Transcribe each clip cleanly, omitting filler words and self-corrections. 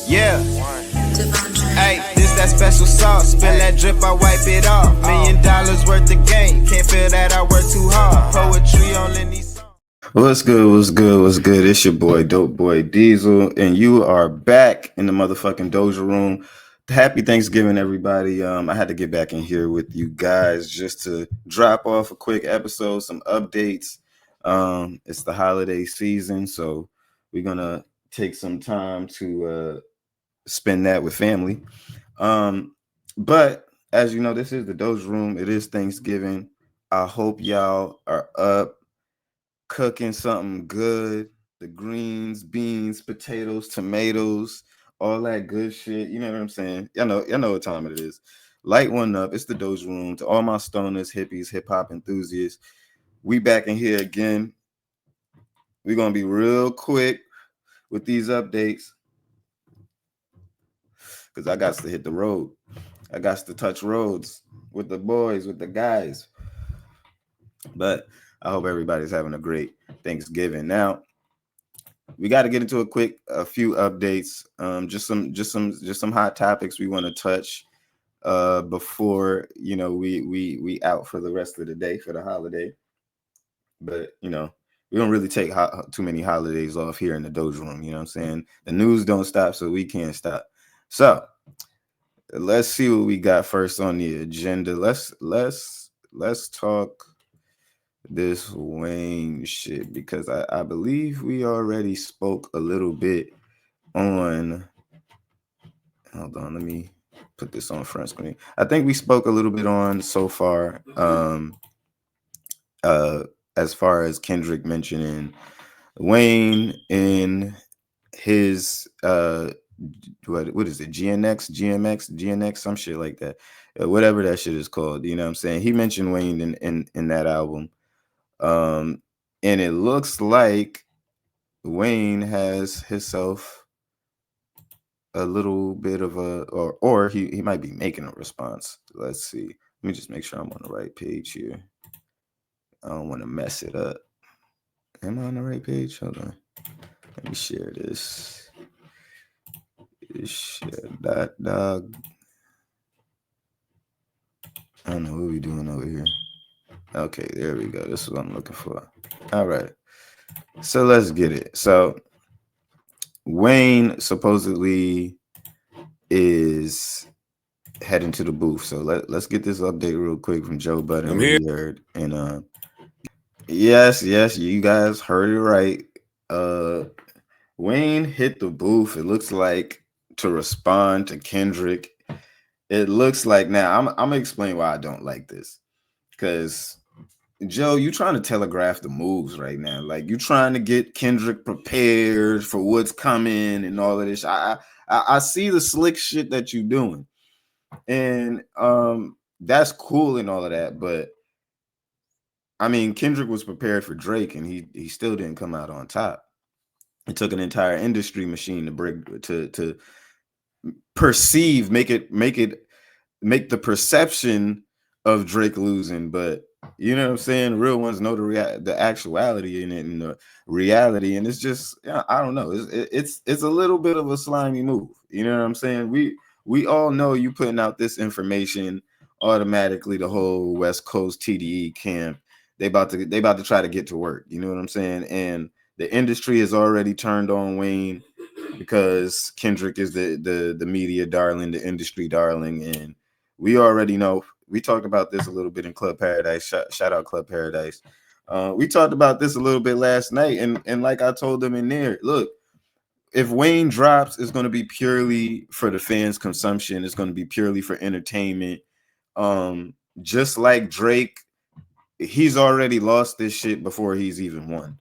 Yeah. Hey, this that special sauce. Spill that drip, I wipe it off. $1 million worth of game. Can't feel that I work too hard. Poetry only needs songs. What's good? What's good? What's good? It's your boy, Dope Boy Diesel, and you are back in the motherfucking Doja room. Happy Thanksgiving, everybody. I had to get back in here with you guys just to drop off a quick episode, some updates. It's the holiday season, so we're gonna take some time to spend that with family. But as you know, this is the Doja room. It is Thanksgiving. I hope y'all are up cooking something good. The greens, beans, potatoes, tomatoes, all that good shit. You know what I'm saying? Y'all know what time it is. Light one up. It's the Doja room. To all my stoners, hippies, hip-hop enthusiasts, we back in here again. We're gonna be real quick with these updates because I got to hit the road. I got to touch roads with the boys, with the guys. But I hope everybody's having a great Thanksgiving. Now, we got to get into a few updates. Just some hot topics we want to touch before we out for the rest of the day for the holiday. But we don't really take too many holidays off here in the Doja room. You know what I'm saying? The news don't stop, so we can't stop. So let's see what we got first on the agenda. Let's talk this Wayne shit because I believe we already spoke a little bit on. Hold on, let me put this on front screen. I think we spoke a little bit on so far. As far as Kendrick mentioning Wayne in his what is it, GNX, some shit like that, whatever that shit is called. You know what I'm saying? He mentioned Wayne in that album, and it looks like Wayne has himself a little bit of a, or he might be making a response. Let's see. Let me just make sure I'm on the right page here. I don't want to mess it up. Am I on the right page? Hold on. Let me share this. That dog. I don't know what we doing over here. Okay, there we go. This is what I'm looking for. All right. So let's get it. So Wayne supposedly is heading to the booth. So let's get this update real quick from Joe Budden. I'm here. We heard. And yes, you guys heard it right. Wayne hit the booth, it looks like, to respond to Kendrick. It looks like, now I'm gonna explain why I don't like this. Because Joe, you trying to telegraph the moves right now. Like, you trying to get Kendrick prepared for what's coming and all of this. I see the slick shit that you doing. And that's cool and all of that, but I mean, Kendrick was prepared for Drake, and he still didn't come out on top. It took an entire industry machine to break to perceive, make the perception of Drake losing. But you know what I'm saying? Real ones know the actuality in it and the reality, and it's just, I don't know. It's a little bit of a slimy move. You know what I'm saying? We all know you putting out this information, automatically the whole West Coast TDE camp, they about to try to get to work. You know what I'm saying? And the industry has already turned on Wayne because Kendrick is the media darling, the industry darling, and we already know. We talked about this a little bit in Club Paradise. Shout out Club Paradise. We talked about this a little bit last night, and like I told them in there, look, if Wayne drops, it's going to be purely for the fans' consumption. It's going to be purely for entertainment. Just like Drake, he's already lost this shit before he's even won.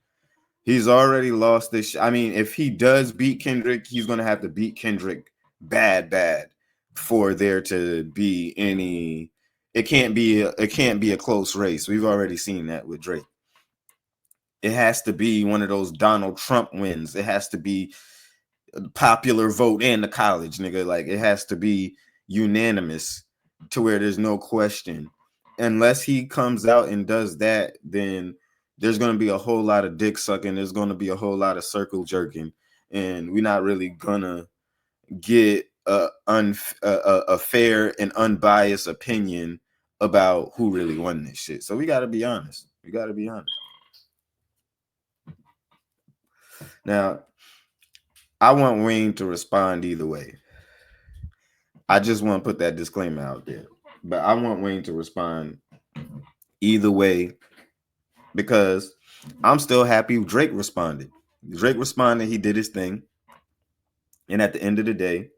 He's already lost this. I mean, if he does beat Kendrick, he's going to have to beat Kendrick bad for there to be any. It can't be a close race. We've already seen that with Drake. It has to be one of those Donald Trump wins. It has to be popular vote and the college, nigga. Like, it has to be unanimous to where there's no question. Unless he comes out and does that, then there's going to be a whole lot of dick sucking. There's going to be a whole lot of circle jerking, and we're not really gonna get a fair and unbiased opinion about who really won this shit. So we got to be honest. We got to be honest. Now, I want Wayne to respond either way. I just want to put that disclaimer out there. But I want Wayne to respond either way because I'm still happy Drake responded. Drake responded, he did his thing. And at the end of the day,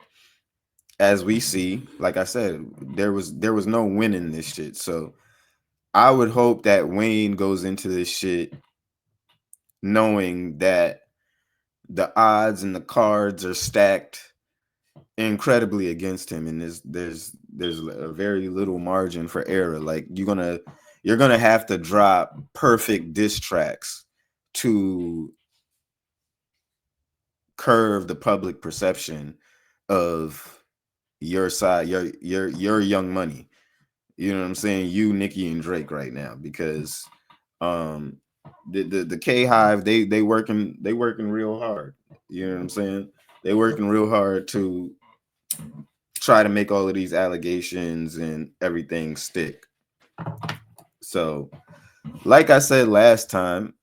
as we see, like I said, there was no winning this shit. So I would hope that Wayne goes into this shit knowing that the odds and the cards are stacked incredibly against him, and there's a very little margin for error. Like you're gonna have to drop perfect diss tracks to curve the public perception of your side, your Young Money. You know what I'm saying? You, Nicki, and Drake right now, because the K Hive, they working real hard. You know what I'm saying? They working real hard to try to make all of these allegations and everything stick. So, like I said last time,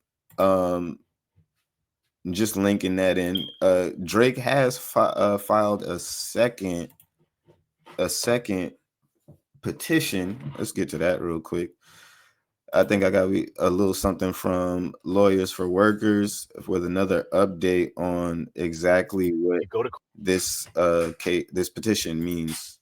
just linking that in, Drake has filed a second petition. Let's get to that real quick. I think I got a little something from Lawyers for Workers with another update on exactly what this this petition means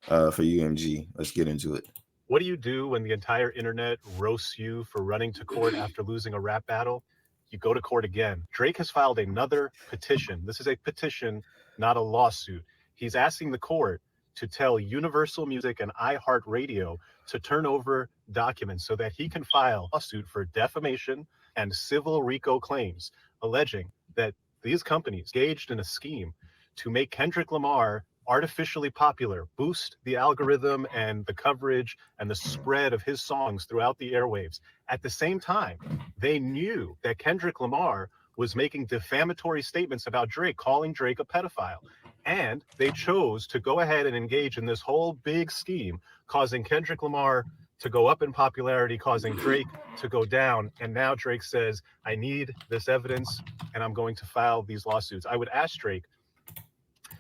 for UMG. Let's get into it. What do you do when the entire internet roasts you for running to court after losing a rap battle? You go to court again. Drake has filed another petition. This is a petition, not a lawsuit. He's asking the court to tell Universal Music and iHeartRadio to turn over documents so that he can file a lawsuit for defamation and civil RICO claims, alleging that these companies engaged in a scheme to make Kendrick Lamar artificially popular, boost the algorithm and the coverage and the spread of his songs throughout the airwaves. At the same time, they knew that Kendrick Lamar was making defamatory statements about Drake, calling Drake a pedophile. And they chose to go ahead and engage in this whole big scheme, causing Kendrick Lamar to go up in popularity, causing Drake to go down. And now Drake says, I need this evidence and I'm going to file these lawsuits. I would ask Drake,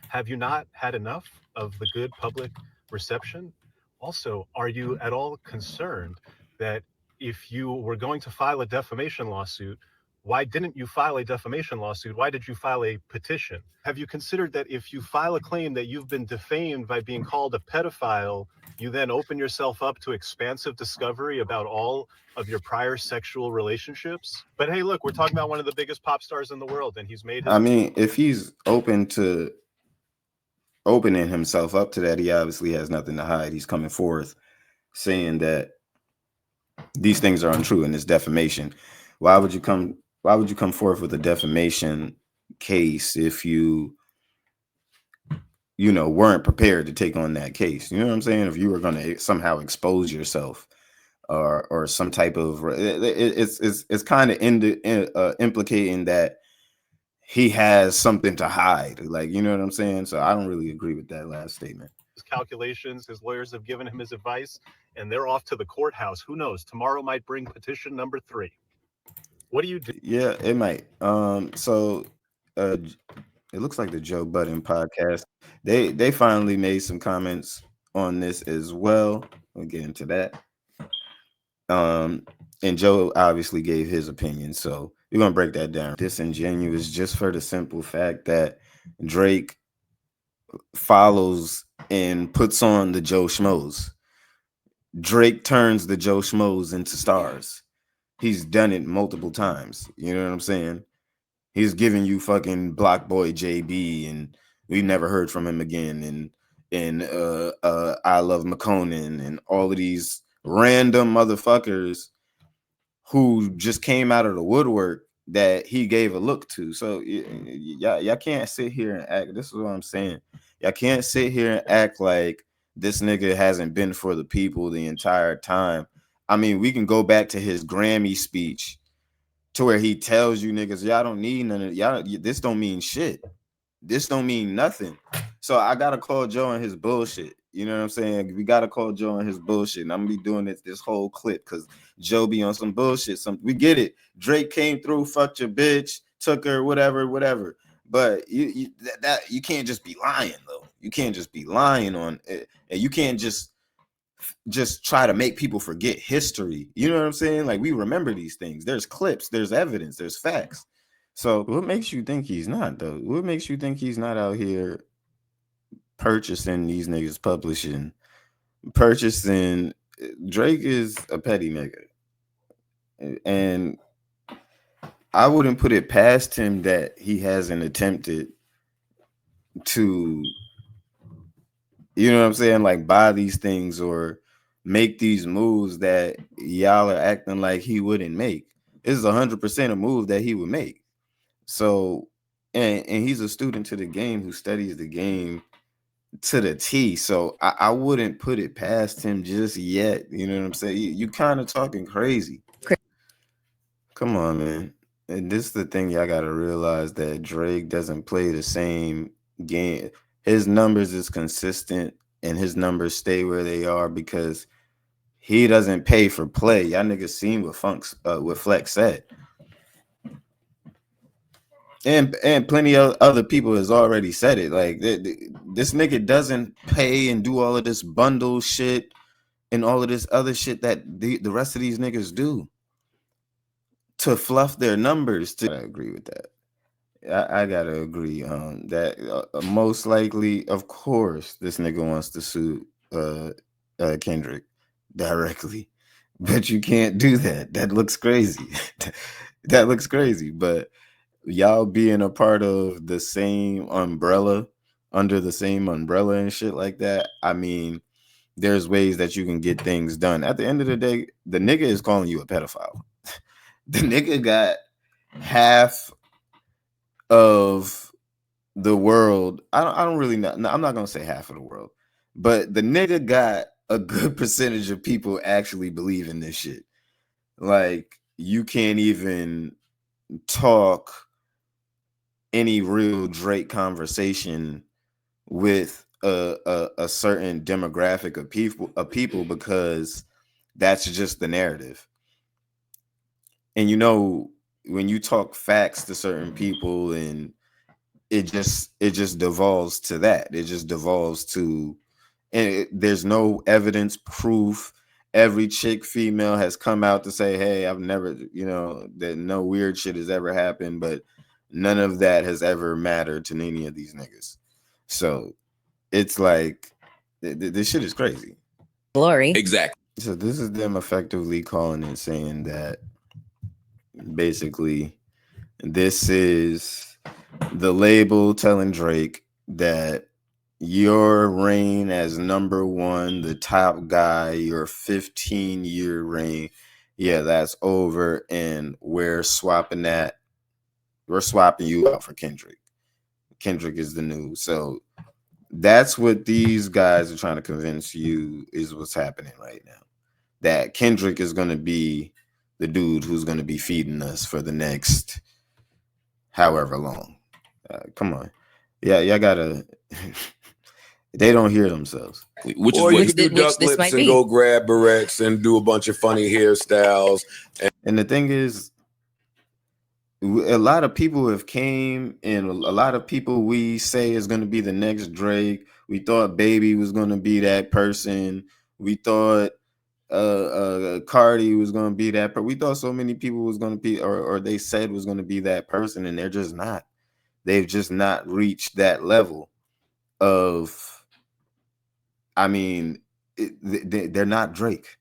have you not had enough of the good public reception? Also, are you at all concerned that if you were going to file a defamation lawsuit, why didn't you file a defamation lawsuit? Why did you file a petition? Have you considered that if you file a claim that you've been defamed by being called a pedophile, you then open yourself up to expansive discovery about all of your prior sexual relationships? But hey, look, we're talking about one of the biggest pop stars in the world, and he's made his... I mean, if he's opening himself up to that, he obviously has nothing to hide. He's coming forth saying that these things are untrue and it's defamation. Why would you come forth with a defamation case if you weren't prepared to take on that case? You know what I'm saying? If you were going to somehow expose yourself or some type of, it's kind of implicating that he has something to hide. Like, you know what I'm saying? So I don't really agree with that last statement. His calculations, his lawyers have given him his advice, and they're off to the courthouse. Who knows? Tomorrow might bring petition number 3. What do you do? Yeah, it might. So it looks like the Joe Budden podcast, they finally made some comments on this as well. We'll get into that. And Joe obviously gave his opinion, so we're gonna break that down. Disingenuous, just for the simple fact that Drake follows and puts on the Joe Schmoes. Drake turns the Joe Schmoes into stars. He's done it multiple times. You know what I'm saying? He's giving you fucking Block Boy JB, and we never heard from him again. And I Love McConan, and all of these random motherfuckers who just came out of the woodwork that he gave a look to. So y'all can't sit here and act. This is what I'm saying. Y'all can't sit here and act like this nigga hasn't been for the people the entire time. I mean, we can go back to his Grammy speech to where he tells you niggas, y'all don't need none of y'all. This don't mean shit. This don't mean nothing. So I gotta call Joe on his bullshit. You know what I'm saying? We gotta call Joe on his bullshit, and I'm gonna be doing this whole clip because Joe be on some bullshit. We get it. Drake came through, fucked your bitch, took her, whatever. But you can't just be lying though. You can't just be lying on it, and you can't just try to make people forget history. You know what I'm saying? Like, we remember these things. There's clips, there's evidence, there's facts. So what makes you think he's not though? What makes you think he's not out here purchasing these niggas, purchasing? Drake is a petty nigga, and I wouldn't put it past him that he hasn't attempted to, you know what I'm saying, like, buy these things or make these moves that y'all are acting like he wouldn't make. This is 100% a move that he would make. So, and he's a student to the game who studies the game to the T. So I wouldn't put it past him just yet. You know what I'm saying? You kind of talking crazy. Come on, man. And this is the thing y'all got to realize, that Drake doesn't play the same game. His numbers is consistent and his numbers stay where they are because he doesn't pay for play. Y'all niggas seen what Flex said. And plenty of other people has already said it. Like, this nigga doesn't pay and do all of this bundle shit and all of this other shit that the rest of these niggas do to fluff their numbers. I agree with that. I gotta agree on that. Most likely, of course, this nigga wants to sue Kendrick directly, but you can't do that. That looks crazy. That looks crazy. But y'all being a part of the same umbrella, under the same umbrella and shit like that, I mean, there's ways that you can get things done. At the end of the day, the nigga is calling you a pedophile. The nigga got half of the world. I don't really know. No, I'm not gonna say half of the world, but the nigga got a good percentage of people actually believe in this shit. Like, you can't even talk any real Drake conversation with a certain demographic of people because that's just the narrative. And you know, when you talk facts to certain people, and it just devolves to that. It just devolves to, and there's no evidence, proof. Every chick, female has come out to say, hey, I've never, you know, that no weird shit has ever happened, but none of that has ever mattered to any of these niggas. So it's like, this shit is crazy. Glory. Exactly. So this is them effectively calling and saying that basically this is the label telling Drake that your reign as number one, the top guy, your 15-year reign, yeah, that's over, and we're swapping you out for Kendrick. Kendrick is the new. So that's what these guys are trying to convince you is what's happening right now. That Kendrick is going to be the dude who's going to be feeding us for the next however long. Come on. Yeah, y'all gotta. They don't hear themselves. Which Or is you could do duck lips and go grab barrettes and do a bunch of funny hairstyles. And the thing is, a lot of people have came, and a lot of people we say is going to be the next Drake. We thought Baby was going to be that person. We thought Cardi was going to be that person. We thought so many people was going to be, or they said was going to be that person, and they're just not. They've just not reached that level of, I mean, they're not Drake.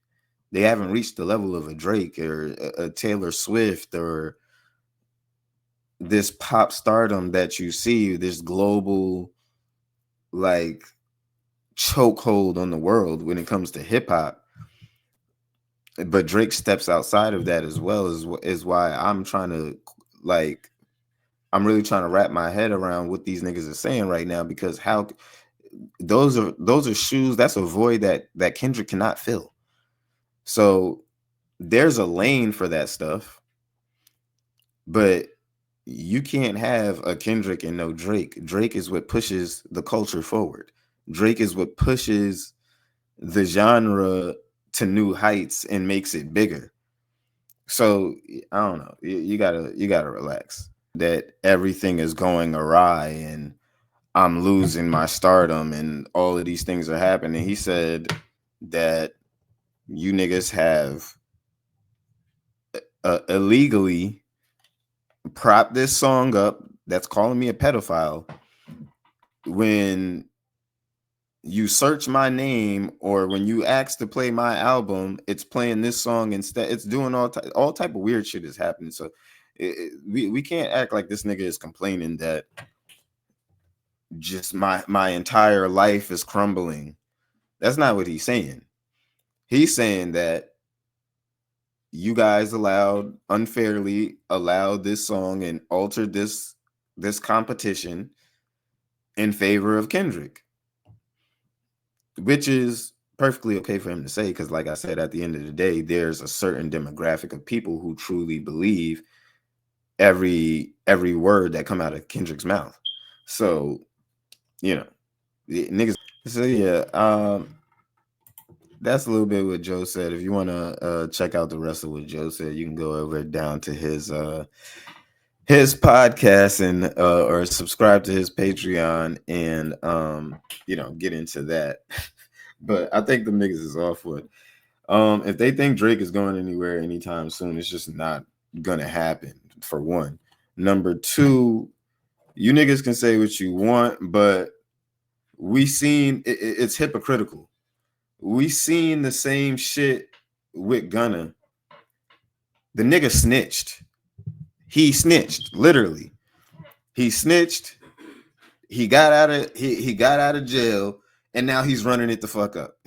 They haven't reached the level of a Drake or a Taylor Swift or this pop stardom that you see, this global like chokehold on the world when it comes to hip hop. But Drake steps outside of that as well, is why I'm trying to, like, I'm really trying to wrap my head around what these niggas are saying right now, because how those are shoes, that's a void that Kendrick cannot fill. So there's a lane for that stuff, but you can't have a Kendrick and no Drake. Drake is what pushes the culture forward. Drake is what pushes the genre to new heights and makes it bigger. So I don't know. You gotta relax. That everything is going awry and I'm losing my stardom and all of these things are happening. He said that you niggas have illegally propped this song up that's calling me a pedophile. When you search my name or when you ask to play my album, it's playing this song instead. It's doing all type of weird shit is happening. So we can't act like this nigga is complaining that just my entire life is crumbling. That's not what he's saying. He's saying that you guys unfairly allowed this song and altered this competition in favor of Kendrick, which is perfectly okay for him to say, because like I said, at the end of the day, there's a certain demographic of people who truly believe every word that come out of Kendrick's mouth. So, niggas. So yeah, that's a little bit what Joe said. If you want to check out the rest of what Joe said, you can go over down to his podcast and or subscribe to his Patreon and get into that. But I think the niggas is off with. If they think Drake is going anywhere anytime soon, it's just not gonna happen, for one. Number two, you niggas can say what you want, but we seen it's hypocritical. We seen the same shit with Gunna. The nigga snitched. He snitched, literally. He snitched. He got out of jail, and now he's running it the fuck up.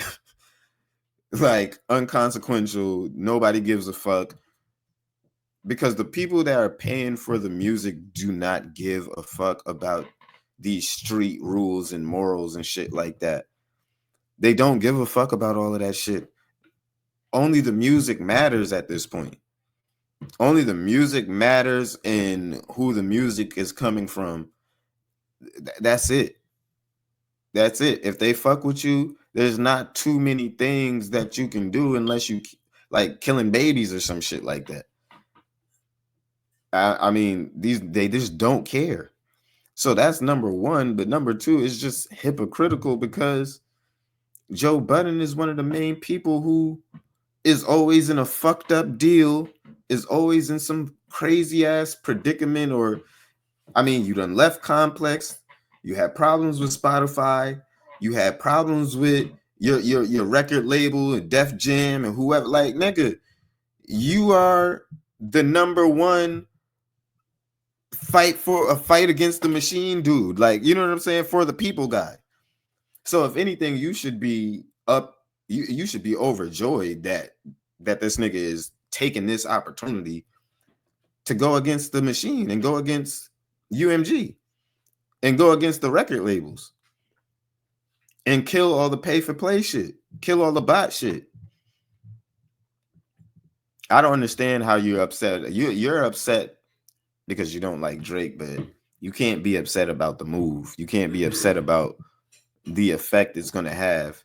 Like, unconsequential. Nobody gives a fuck. Because the people that are paying for the music do not give a fuck about these street rules and morals and shit like that. They don't give a fuck about all of that shit. Only the music matters at this point. Only the music matters and who the music is coming from. That's it. That's it. If they fuck with you, there's not too many things that you can do unless you like killing babies or some shit like that. I mean, they just don't care. So that's number one. But number two is just hypocritical because Joe Budden is one of the main people who is always in a fucked up deal, is always in some crazy ass predicament, or you done left Complex, you had problems with Spotify, you had problems with your record label and Def Jam and whoever. Like, nigga, you are the number one fight against the machine dude. Like, you know what I'm saying? For the people guy. So if anything, you should be you should be overjoyed that this nigga is taking this opportunity to go against the machine and go against UMG and go against the record labels and kill all the pay for play shit, kill all the bot shit. I don't understand how you're upset. You're upset because you don't like Drake, but you can't be upset about the move. You can't be upset about the effect it's going to have.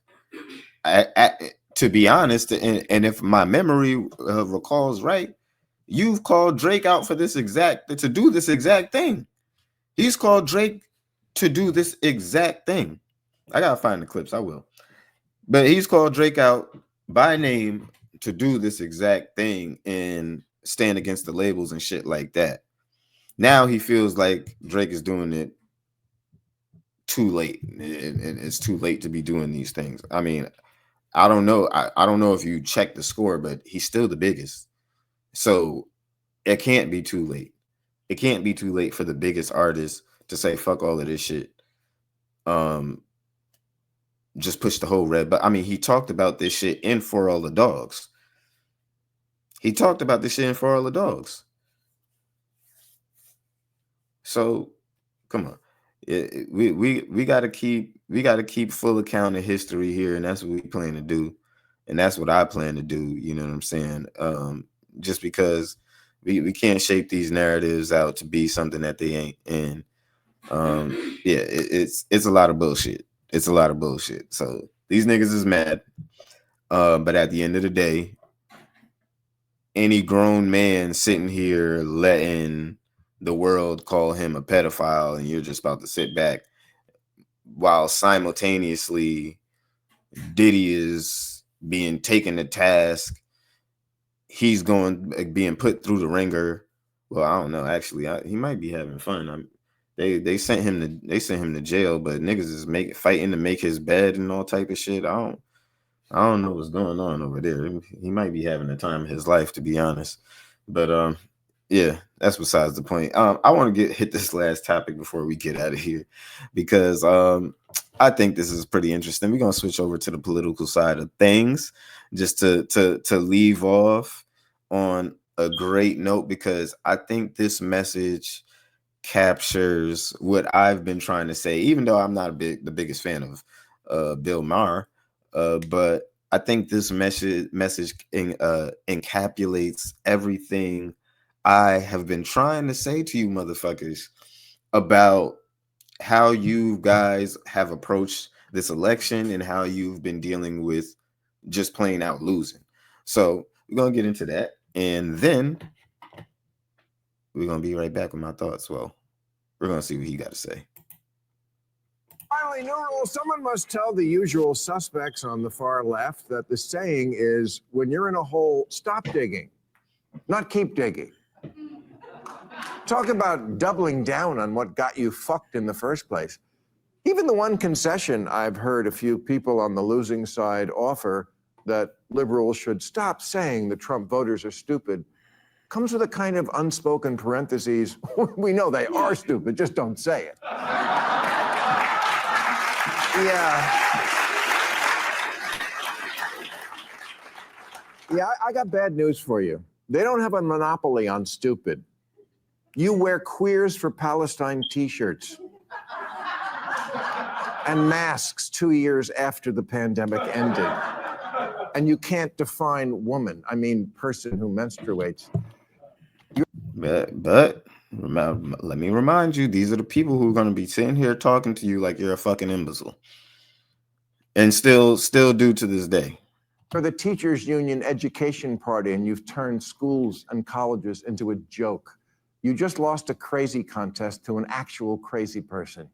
To be honest, and if my memory recalls right, you've called Drake out for to do this exact thing. He's called Drake to do this exact thing. I gotta find the clips. I will. But he's called Drake out by name to do this exact thing and stand against the labels and shit like that. Now he feels like Drake is doing it too late, and it's too late to be doing these things. I mean, I don't know. I don't know if you check the score, but he's still the biggest. So it can't be too late. It can't be too late for the biggest artist to say, fuck all of this shit. Just push the whole red. But he talked about this shit in For All the Dogs. He talked about this shit in For All the Dogs. So come on. We gotta keep full account of history here, and that's what we plan to do, and that's what I plan to do. You know what I'm saying? Just because We can't shape these narratives out to be something that they ain't. And it's a lot of bullshit. It's a lot of bullshit. So these niggas is mad. But at the end of the day, any grown man sitting here letting the world call him a pedophile, and you're just about to sit back while simultaneously Diddy is being taken to task. He's being put through the ringer. Well, I don't know. Actually, he might be having fun. They sent him to jail, but niggas is fighting to make his bed and all type of shit. I don't know what's going on over there. He might be having the time of his life, to be honest. But yeah, that's besides the point. I want to hit this last topic before we get out of here, because I think this is pretty interesting. We're gonna switch over to the political side of things, just to leave off on a great note, because I think this message captures what I've been trying to say, even though I'm not the biggest fan of Bill Maher. But I think this message encapsulates everything I have been trying to say to you motherfuckers about how you guys have approached this election and how you've been dealing with just plain out losing. So we're going to get into that, and then we're going to be right back with my thoughts. Well, we're going to see what he got to say. Finally, new rule. Someone must tell the usual suspects on the far left that the saying is, when you're in a hole, stop digging, not keep digging. Talk about doubling down on what got you fucked in the first place. Even the one concession I've heard a few people on the losing side offer, that liberals should stop saying the Trump voters are stupid, comes with a kind of unspoken parentheses. We know they are stupid, just don't say it. Yeah, I got bad news for you. They don't have a monopoly on stupid. You wear Queers for Palestine t-shirts and masks 2 years after the pandemic ended. And you can't define woman, I mean person who menstruates. But let me remind you, these are the people who are going to be sitting here talking to you like you're a fucking imbecile. And still do to this day. For the Teachers Union Education Party, and you've turned schools and colleges into a joke. You just lost a crazy contest to an actual crazy person.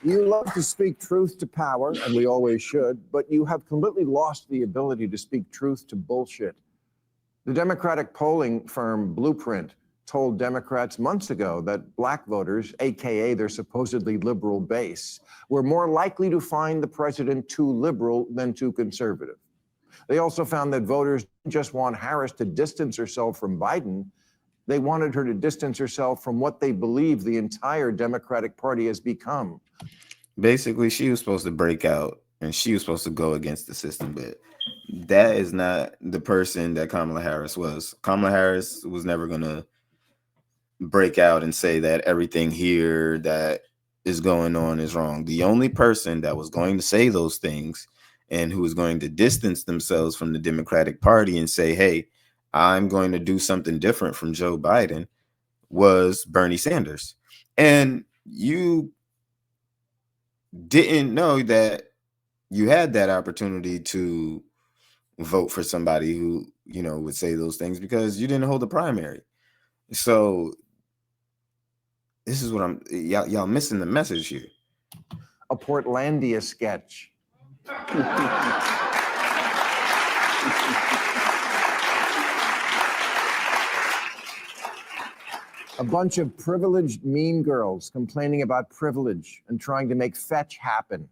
You love to speak truth to power, and we always should, but you have completely lost the ability to speak truth to bullshit. The Democratic polling firm Blueprint told Democrats months ago that black voters, AKA their supposedly liberal base, were more likely to find the president too liberal than too conservative. They also found that voters didn't just want Harris to distance herself from Biden. They wanted her to distance herself from what they believe the entire Democratic Party has become. Basically, she was supposed to break out and she was supposed to go against the system, but that is not the person that Kamala Harris was. Kamala Harris was never going to break out and say that everything here that is going on is wrong. The only person that was going to say those things and who was going to distance themselves from the Democratic Party and say, hey, I'm going to do something different from Joe Biden was Bernie Sanders. And you didn't know that you had that opportunity to vote for somebody who, you know, would say those things because you didn't hold the primary. So this is what y'all missing the message here. A Portlandia sketch. A bunch of privileged mean girls complaining about privilege and trying to make fetch happen.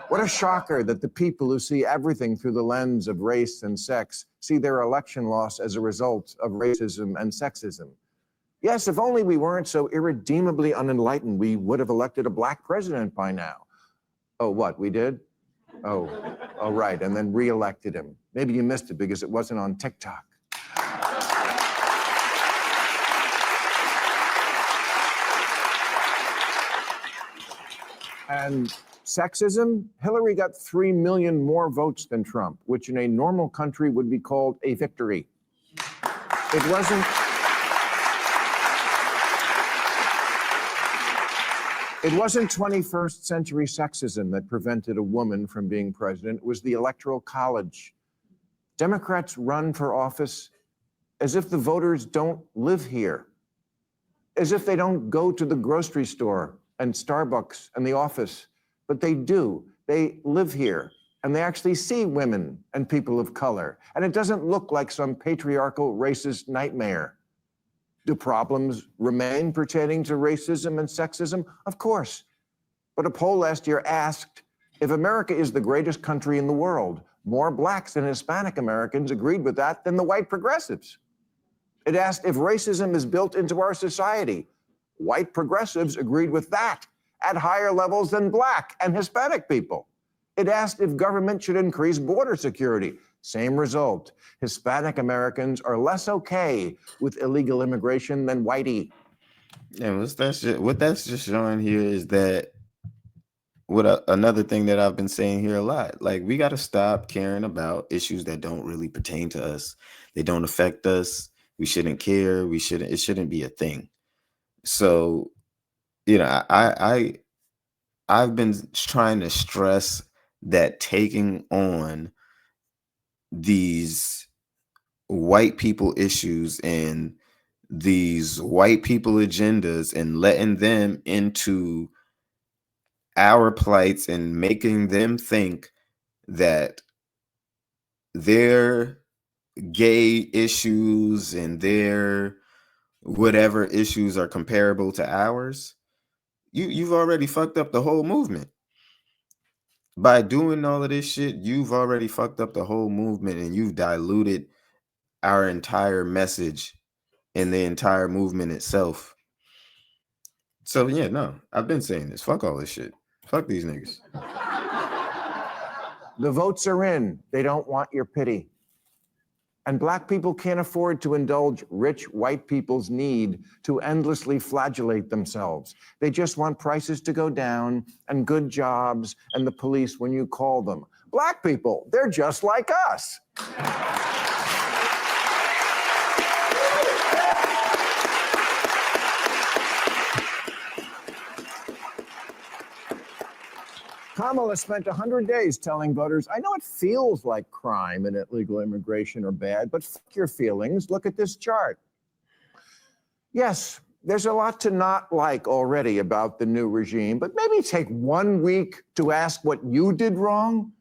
What a shocker that the people who see everything through the lens of race and sex see their election loss as a result of racism and sexism. Yes, if only we weren't so irredeemably unenlightened, we would have elected a black president by now. Oh, what, we did? Oh, right, and then re-elected him. Maybe you missed it because it wasn't on TikTok. And sexism, Hillary got 3 million more votes than Trump, which in a normal country would be called a victory. It wasn't. It wasn't 21st century sexism that prevented a woman from being president. It was the Electoral College. Democrats run for office as if the voters don't live here, as if they don't go to the grocery store and Starbucks and the office, but they do. They live here, and they actually see women and people of color, and it doesn't look like some patriarchal racist nightmare. Do problems remain pertaining to racism and sexism? Of course. But a poll last year asked, if America is the greatest country in the world, more blacks and Hispanic Americans agreed with that than the white progressives. It asked if racism is built into our society. White progressives agreed with that at higher levels than black and Hispanic people. It asked if government should increase border security. Same result. Hispanic Americans are less okay with illegal immigration than whitey. And what that's just showing here is that another thing that I've been saying here a lot, like we got to stop caring about issues that don't really pertain to us. They don't affect us. We shouldn't care. It shouldn't be a thing. So, I've been trying to stress that taking on these white people issues and these white people agendas and letting them into our plights and making them think that their gay issues and their whatever issues are comparable to ours, you've already fucked up the whole movement. By doing all of this shit, you've already fucked up the whole movement, and you've diluted our entire message and the entire movement itself. So yeah, no, I've been saying this. Fuck all this shit. Fuck these niggas. The votes are in. They don't want your pity. And black people can't afford to indulge rich white people's need to endlessly flagellate themselves. They just want prices to go down and good jobs and the police when you call them. Black people, they're just like us. Kamala spent 100 days telling voters, I know it feels like crime and illegal immigration are bad, but fuck your feelings. Look at this chart. Yes, there's a lot to not like already about the new regime, but maybe take 1 week to ask what you did wrong.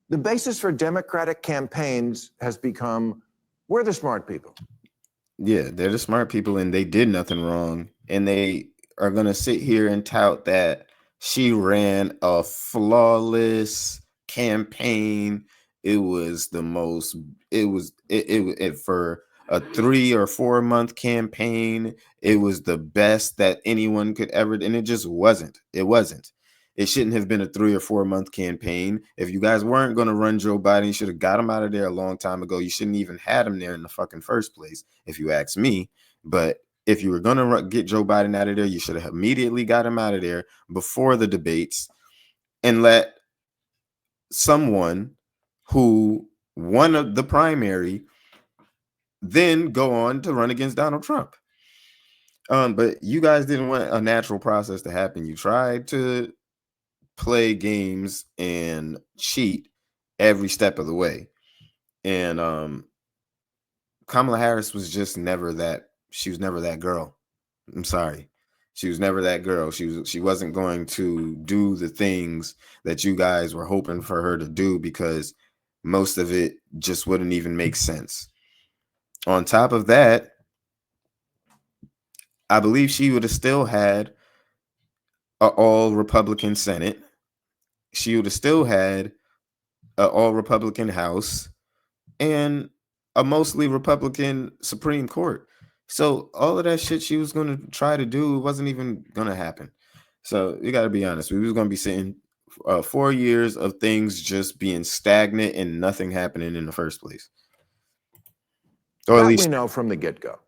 The basis for Democratic campaigns has become, we're the smart people. Yeah, they're the smart people and they did nothing wrong. And they are going to sit here and tout that she ran a flawless campaign. It was the most, it for a 3 or 4 month campaign. It was the best that anyone could ever, and it just wasn't. It wasn't. It shouldn't have been a 3 or 4 month campaign. If you guys weren't going to run Joe Biden, you should have got him out of there a long time ago. You shouldn't even had him there in the fucking first place, if you ask me. But if you were going to get Joe Biden out of there, you should have immediately got him out of there before the debates and let someone who won the primary then go on to run against Donald Trump. But you guys didn't want a natural process to happen. You tried to play games and cheat every step of the way. And Kamala Harris was just never that. She was never that girl. I'm sorry. She was never that girl. She wasn't going to do the things that you guys were hoping for her to do because most of it just wouldn't even make sense. On top of that, I believe she would have still had an all-Republican Senate. She would have still had an all-Republican House and a mostly Republican Supreme Court. So all of that shit she was going to try to do wasn't even going to happen. So you got to be honest. We was going to be sitting 4 years of things just being stagnant and nothing happening in the first place. Or That at least we know from the get-go.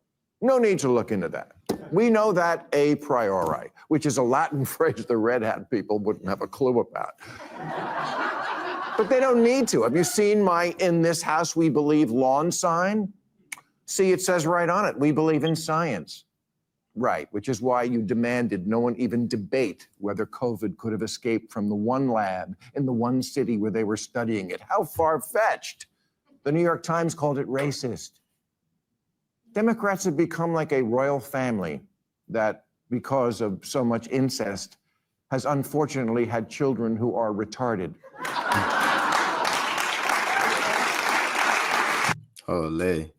No need to look into that. We know that a priori, which is a Latin phrase the Red Hat people wouldn't have a clue about. But they don't need to. Have you seen my "In This House We Believe" lawn sign? See, it says right on it, we believe in science. Right, which is why you demanded no one even debate whether COVID could have escaped from the one lab in the one city where they were studying it. How far-fetched. The New York Times called it racist. Democrats have become like a royal family that, because of so much incest, has unfortunately had children who are retarded. Olé.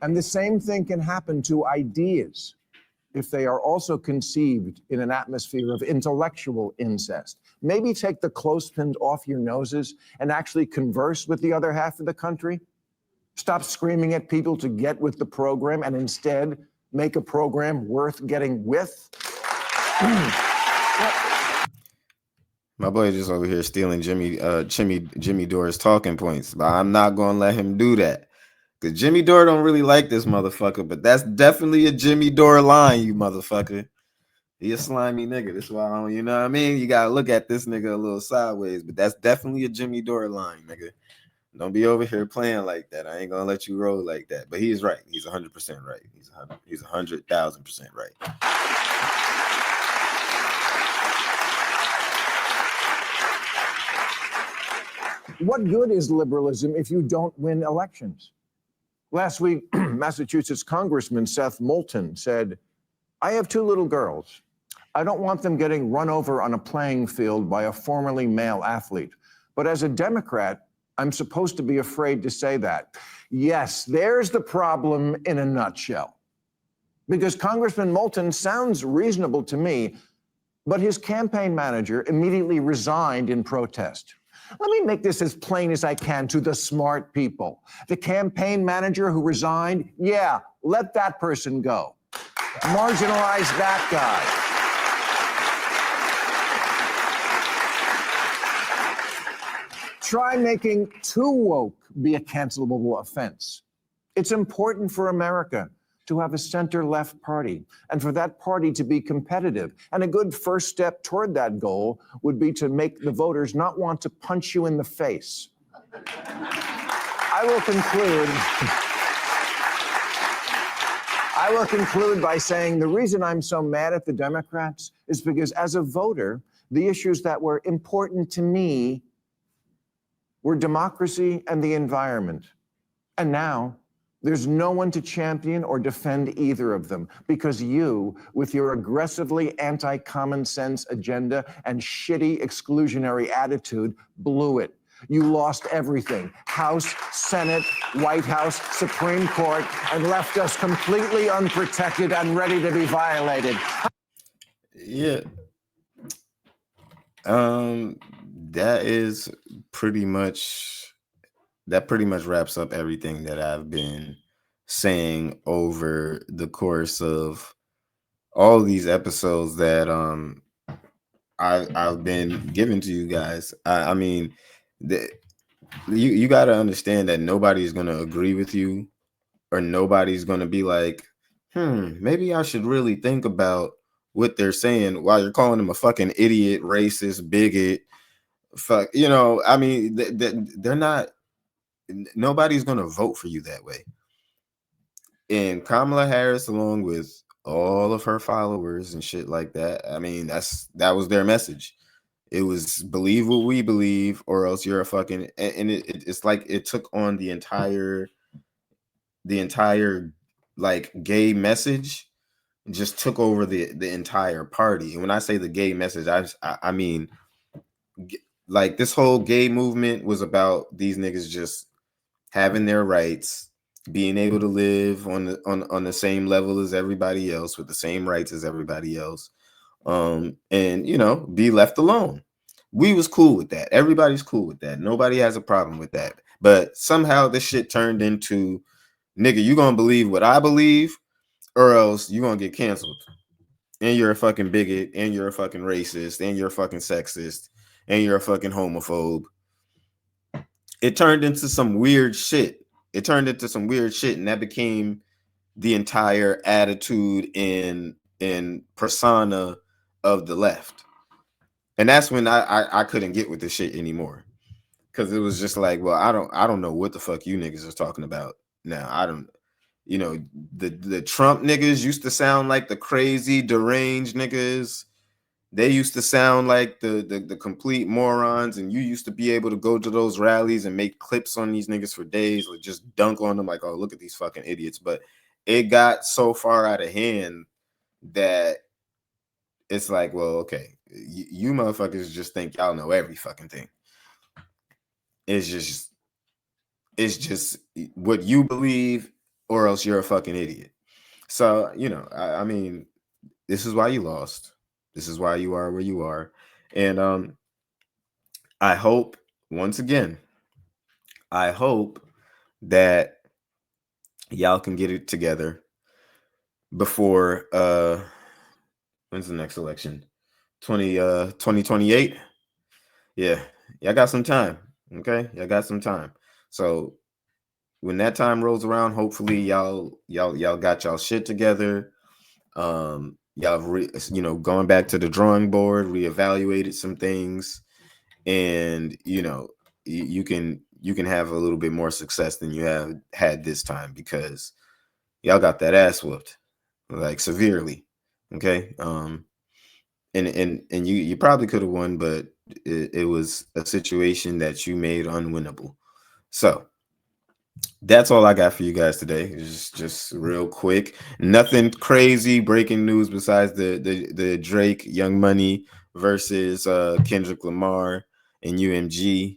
And the same thing can happen to ideas if they are also conceived in an atmosphere of intellectual incest. Maybe take the clothespins off your noses and actually converse with the other half of the country. Stop screaming at people to get with the program and instead make a program worth getting with. My boy just over here stealing Jimmy Dore's talking points, but I'm not gonna let him do that. Because Jimmy Dore don't really like this motherfucker, but that's definitely a Jimmy Dore line, you motherfucker. He a slimy nigga. That's why I don't, you know what I mean? You gotta look at this nigga a little sideways, but that's definitely a Jimmy Dore line, nigga. Don't be over here playing like that. I ain't gonna let you roll like that. But he's right. He's 100% right. He's 100,000% right. What good is liberalism if you don't win elections? Last week, Massachusetts Congressman Seth Moulton said, "I have 2 little girls. I don't want them getting run over on a playing field by a formerly male athlete. But as a Democrat, I'm supposed to be afraid to say that." Yes, there's the problem in a nutshell. Because Congressman Moulton sounds reasonable to me, but his campaign manager immediately resigned in protest. Let me make this as plain as I can to the smart people. The campaign manager who resigned, yeah, let that person go. Marginalize that guy. Try making too woke be a cancelable offense. It's important for America to have a center-left party and for that party to be competitive. And a good first step toward that goal would be to make the voters not want to punch you in the face. I will conclude by saying the reason I'm so mad at the Democrats is because as a voter, the issues that were important to me were democracy and the environment. And now, there's no one to champion or defend either of them because you, with your aggressively anti-common sense agenda and shitty exclusionary attitude, blew it. You lost everything. House, Senate, White House, Supreme Court, and left us completely unprotected and ready to be violated. Yeah. That pretty much wraps up everything that I've been saying over the course of all these episodes that I've been giving to you guys. I mean, you got to understand that nobody's going to agree with you, or nobody's going to be like, maybe I should really think about what they're saying while you're calling them a fucking idiot, racist, bigot. Fuck, you know, I mean, they're not. Nobody's going to vote for you that way. And Kamala Harris, along with all of her followers and shit like that, I mean, that was their message. It was believe what we believe, or else you're a fucking. And it's like it took on the entire like gay message, just took over the entire party. And when I say the gay message, I mean, like, this whole gay movement was about these niggas just having their rights, being able to live on the same level as everybody else, with the same rights as everybody else, and, you know, be left alone. We was cool with that. Everybody's cool with that. Nobody has a problem with that. But somehow this shit turned into, nigga, you gonna believe what I believe, or else you gonna get canceled. And you're a fucking bigot, and you're a fucking racist, and you're a fucking sexist, and you're a fucking homophobe. it turned into some weird shit. It turned into some weird shit, and that became the entire attitude in persona of the left. And that's when I couldn't get with this shit anymore. Cause it was just like, well, I don't know what the fuck you niggas are talking about now. I don't, the Trump niggas used to sound like the crazy deranged niggas. They used to sound like the complete morons, and you used to be able to go to those rallies and make clips on these niggas for days, or just dunk on them like, oh, look at these fucking idiots. But it got so far out of hand that it's like, well, okay, you motherfuckers just think y'all know every fucking thing. It's just what you believe, or else you're a fucking idiot. So, I mean, this is why you lost. This is why you are where you are. And I hope, once again, that y'all can get it together before when's the next election? 2028? Yeah, y'all got some time. Okay, y'all got some time. So when that time rolls around, hopefully y'all got y'all shit together. Y'all going back to the drawing board, reevaluated some things, and you can have a little bit more success than you have had this time, because y'all got that ass whooped, like, severely. Okay. And you probably could have won, but it was a situation that you made unwinnable. So that's all I got for you guys today. It's just real quick, nothing crazy breaking news besides the Drake Young Money versus Kendrick Lamar and UMG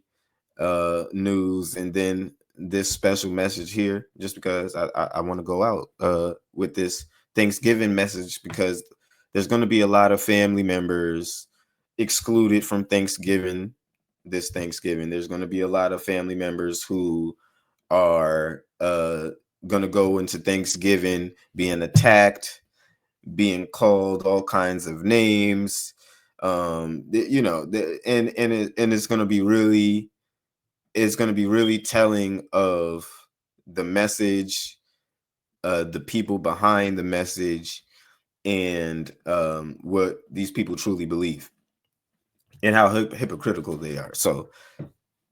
news, and then this special message here, just because I want to go out with this Thanksgiving message, because there's going to be a lot of family members excluded from Thanksgiving this Thanksgiving. There's going to be a lot of family members who are going to go into Thanksgiving being attacked, being called all kinds of names. And it's going to be really telling of the message, the people behind the message, and what these people truly believe, and how hypocritical they are. So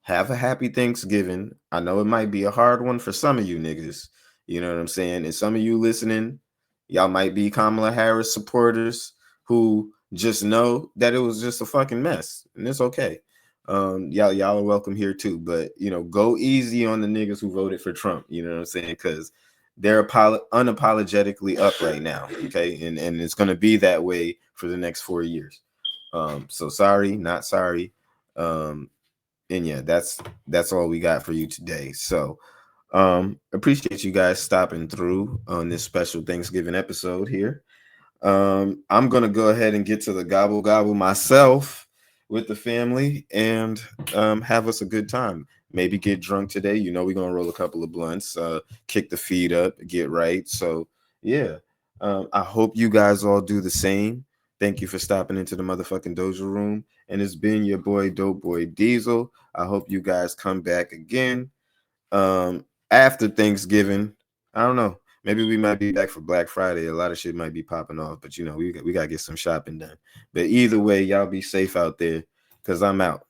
have a happy Thanksgiving. I know it might be a hard one for some of you niggas, you know what I'm saying? And some of you listening, y'all might be Kamala Harris supporters who just know that it was just a fucking mess, and it's okay. Y'all are welcome here too, but go easy on the niggas who voted for Trump, you know what I'm saying? Because they're unapologetically up right now, okay? And it's going to be that way for the next 4 years. So sorry, not sorry. And yeah, that's all we got for you today. So appreciate you guys stopping through on this special Thanksgiving episode here. I'm going to go ahead and get to the gobble gobble myself with the family, and have us a good time. Maybe get drunk today. We're going to roll a couple of blunts, kick the feet up, get right. So yeah, I hope you guys all do the same. Thank you for stopping into the motherfucking Doja room. And it's been your boy, Dope Boy Diesel. I hope you guys come back again after Thanksgiving. I don't know. Maybe we might be back for Black Friday. A lot of shit might be popping off, but we got to get some shopping done. But either way, y'all be safe out there, because I'm out.